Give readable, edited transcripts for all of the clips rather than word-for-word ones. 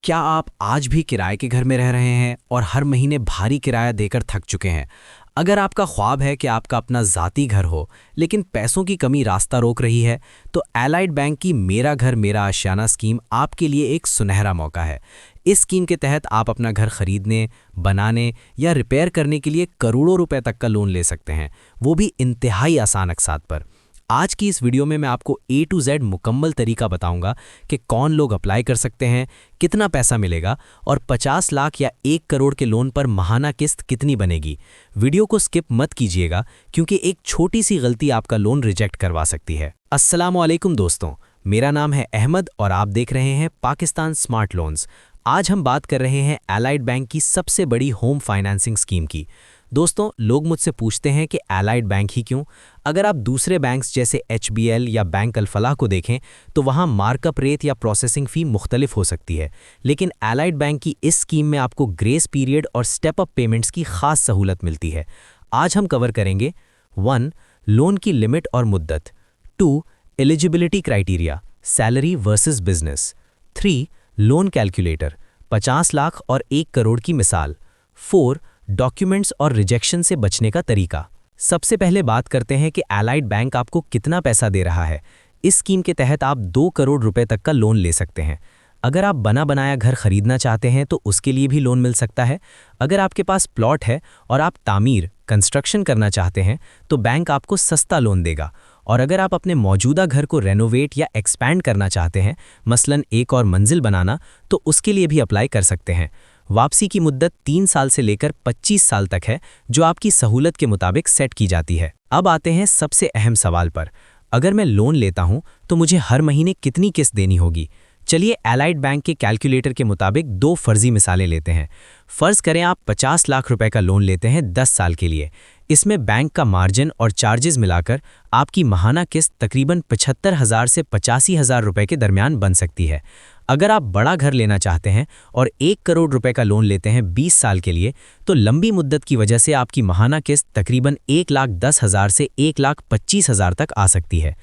क्या आप आज भी किराए के घर में रह रहे हैं और हर महीने भारी किराया देकर थक चुके हैं? अगर आपका ख्वाब है कि आपका अपना ज़ाती घर हो, लेकिन पैसों की कमी रास्ता रोक रही है, तो एलाइड बैंक की मेरा घर मेरा आशियाना स्कीम आपके लिए एक सुनहरा मौका है। इस स्कीम के तहत आप अपना घर खरीदने, बनाने या रिपेयर करने के लिए करोड़ों रुपए तक का लोन ले सकते हैं, वो भी इंतहाई आसान अक़सात पर। आज की इस वीडियो में मैं आपको A to Z मुकम्मल तरीका बताऊंगा कि कौन लोग अप्लाई कर सकते हैं, कितना पैसा मिलेगा और 50 लाख या 1 करोड़ के लोन पर माहाना किस्त कितनी बनेगी। वीडियो को स्किप मत कीजिएगा क्योंकि एक छोटी सी गलती आपका लोन रिजेक्ट करवा सकती है। अस्सलामुअलैकुम दोस्तों, मेरा नाम है अहमद और आप देख रहे हैं पाकिस्तान स्मार्ट लोन्स। आज हम बात कर रहे हैं एलाइड बैंक की सबसे बड़ी होम फाइनेंसिंग स्कीम की। दोस्तों, लोग मुझसे पूछते हैं कि एलाइड बैंक ही क्यों? अगर आप दूसरे बैंक्स जैसे HBL या बैंक अल-फलाह को देखें तो वहाँ मार्कअप रेट या प्रोसेसिंग फ़ी मुख्तलिफ हो सकती है, लेकिन एलाइड बैंक की इस स्कीम में आपको ग्रेस पीरियड और स्टेप अप पेमेंट्स की खास सहूलत मिलती है। आज हम कवर करेंगे 1. लोन की लिमिट और मुद्दत, 2. Eligibility criteria, salary versus business, 3. Loan calculator, 50 lakh और 1 करोड़ की मिसाल, 4. डॉक्यूमेंट्स और रिजेक्शन से बचने का तरीका। सबसे पहले बात करते हैं कि एलाइड बैंक आपको कितना पैसा दे रहा है। इस स्कीम के तहत आप 2 करोड़ रुपए तक का लोन ले सकते हैं। अगर आप बना बनाया घर खरीदना चाहते हैं तो उसके लिए भी लोन मिल सकता है। अगर आपके पास प्लॉट है और आप तामीर कंस्ट्रक्शन करना चाहते हैं तो बैंक आपको सस्ता लोन देगा। और अगर आप अपने मौजूदा घर को रेनोवेट या एक्सपैंड करना चाहते हैं, मसलन एक और मंजिल बनाना, तो उसके लिए भी अप्लाई कर सकते हैं। वापसी की मुद्दत 3 साल से लेकर 25 साल तक है, जो आपकी सहूलत के मुताबिक सेट की जाती है। अब आते हैं सबसे अहम सवाल पर। अगर मैं लोन लेता हूं तो मुझे हर महीने कितनी किस्त देनी होगी? चलिए एलाइड बैंक के कैलकुलेटर के मुताबिक 2 फर्जी मिसालें लेते हैं। फ़र्ज़ करें आप 50 लाख रुपए का लोन लेते हैं 10 साल के लिए। इसमें बैंक का मार्जिन और चार्जेस मिलाकर आपकी माहाना किस्त तकरीबन 75,000 से 85,000 रुपए के दरमियान बन सकती है। अगर आप बड़ा घर लेना चाहते हैं और 1 करोड़ रुपए का लोन लेते हैं 20 साल के लिए, तो लंबी मुद्दत की वजह से आपकी माहाना किस्त तकरीबन 1,10,000 से 1,25,000 तक आ सकती है।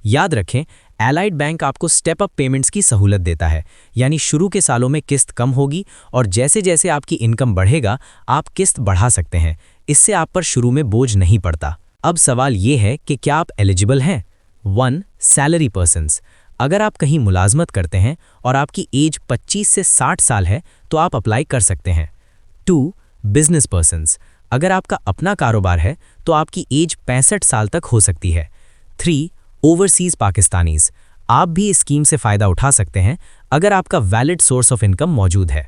याद रखें, एलाइड बैंक आपको स्टेप अप पेमेंट्स की सहूलत देता है, यानी शुरू के सालों में किस्त कम होगी और जैसे जैसे आपकी इनकम बढ़ेगा आप किस्त बढ़ा सकते हैं। इससे आप पर शुरू में बोझ नहीं पड़ता। अब सवाल ये है कि क्या आप एलिजिबल हैं? 1. Salary persons. अगर आप कहीं मुलाजमत करते हैं और आपकी एज 25 से 60 साल है तो आप अप्लाई कर सकते हैं। 2. Business persons. अगर आपका अपना कारोबार है तो आपकी एज 65 साल तक हो सकती है। 3. Overseas Pakistanis. आप भी इस स्कीम से फ़ायदा उठा सकते हैं अगर आपका वैलिड सोर्स ऑफ इनकम मौजूद है।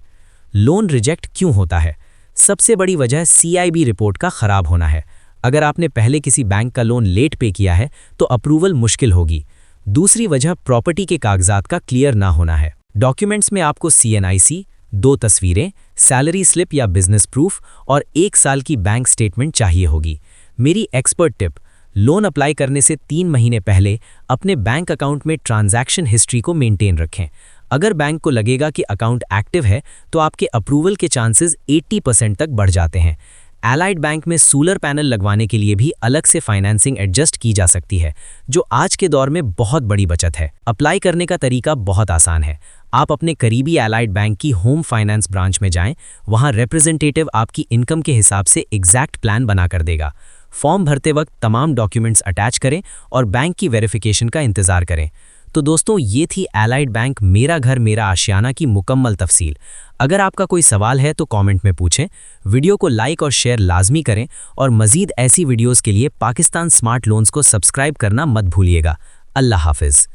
लोन रिजेक्ट क्यों होता है? सबसे बड़ी वजह CIB रिपोर्ट का ख़राब होना है। अगर आपने पहले किसी बैंक का लोन लेट पे किया है तो अप्रूवल मुश्किल होगी। दूसरी वजह प्रॉपर्टी के कागजात का क्लियर ना होना है। डॉक्यूमेंट्स में आपको CNIC, 2 तस्वीरें, सैलरी स्लिप या बिजनेस प्रूफ और 1 साल की बैंक स्टेटमेंट चाहिए होगी। मेरी एक्सपर्ट टिप, लोन अप्लाई करने से 3 महीने पहले अपने बैंक अकाउंट में ट्रांजैक्शन हिस्ट्री को मेंटेन रखें। अगर बैंक को लगेगा कि अकाउंट एक्टिव है तो आपके अप्रूवल के चांसेस 80% तक बढ़ जाते हैं। एलाइड बैंक में सोलर पैनल लगवाने के लिए भी अलग से फाइनेंसिंग एडजस्ट की जा सकती है, जो आज के दौर में बहुत बड़ी बचत है। अप्लाई करने का तरीका बहुत आसान है। आप अपने करीबी एलाइड बैंक की होम फाइनेंस ब्रांच में जाएं, वहां रिप्रेजेंटेटिव आपकी इनकम के हिसाब से एग्जैक्ट प्लान बनाकर देगा। फॉर्म भरते वक्त तमाम डॉक्यूमेंट्स अटैच करें और बैंक की वेरिफिकेशन का इंतज़ार करें। तो दोस्तों, ये थी एलाइड बैंक मेरा घर मेरा आशियाना की मुकम्मल तफसील। अगर आपका कोई सवाल है तो कमेंट में पूछें। वीडियो को लाइक और शेयर लाजमी करें और मज़ीद ऐसी वीडियोज़ के लिए पाकिस्तान स्मार्ट लोन्स को सब्सक्राइब करना मत भूलिएगा। अल्लाह हाफिज़।